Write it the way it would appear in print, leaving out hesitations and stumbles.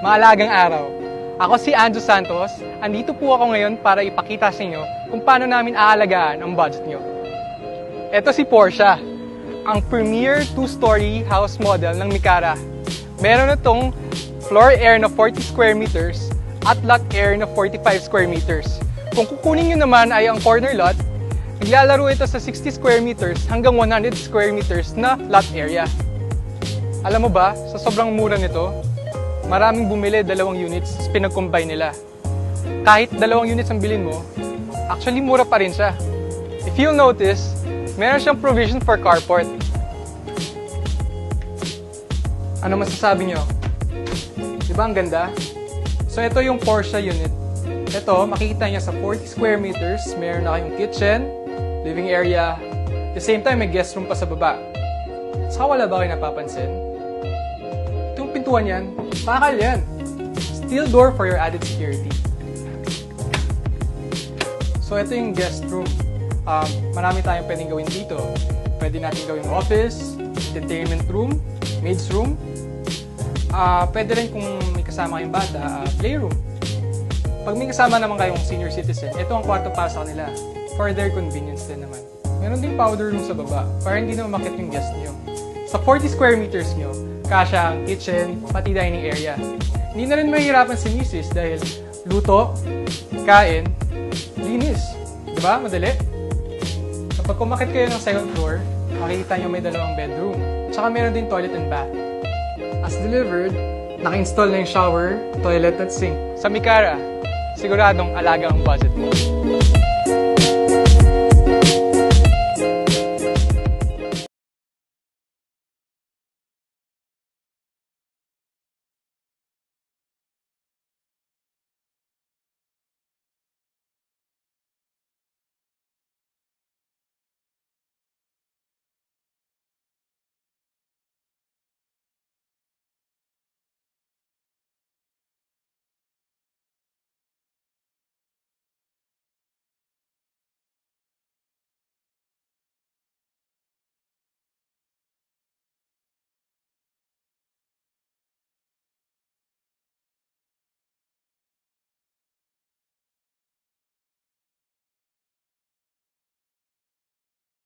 Maalagang araw. Ako si Anjo Santos. Andito po ako ngayon para ipakita sa inyo kung paano namin aalagaan ang budget nyo. Ito si Portia, ang premier 2-story house model ng Mikara. Meron itong floor air na 40 square meters at lot air na 45 square meters. Kung kukunin nyo naman ay ang corner lot, naglalaro ito sa 60 square meters hanggang 100 square meters na lot area. Alam mo ba, sa sobrang mura nito, maraming bumili 2 units, pinag-combine nila. Kahit 2 units ang bilhin mo, actually mura pa rin siya. If you'll notice, meron siyang provision for carport. Ano masasabi nyo? Diba ang ganda? So ito yung Portia unit. Ito, makikita niya sa 40 square meters, meron na kayong kitchen, living area, at the same time may guest room pa sa baba. Saka wala ba kayo napapansin? Itong pintuan yan, bakal yan. Steel door for your added security. So ito yung guest room. Marami tayong pwedeng gawin dito. Pwede natin gawing office, entertainment room, maid's room. Pwede rin kung may kasama kayong bata, playroom. Pag may kasama naman kayong senior citizen, ito ang kwarto para sa kanila. For their convenience din naman. Meron din powder room sa baba para hindi na umakit yung guest nyo. Sa 40 square meters nyo, kasya ang kitchen, pati dining area. Hindi na rin mahihirapan si Mrs. dahil luto, kain, linis. Diba? Madali. Kapag kumakit kayo ng second floor, makikita nyo may 2 bedroom. Tsaka meron din toilet and bath. As delivered, naka-install na yung shower, toilet at sink. Sa Mikara, siguradong alaga ang budget mo.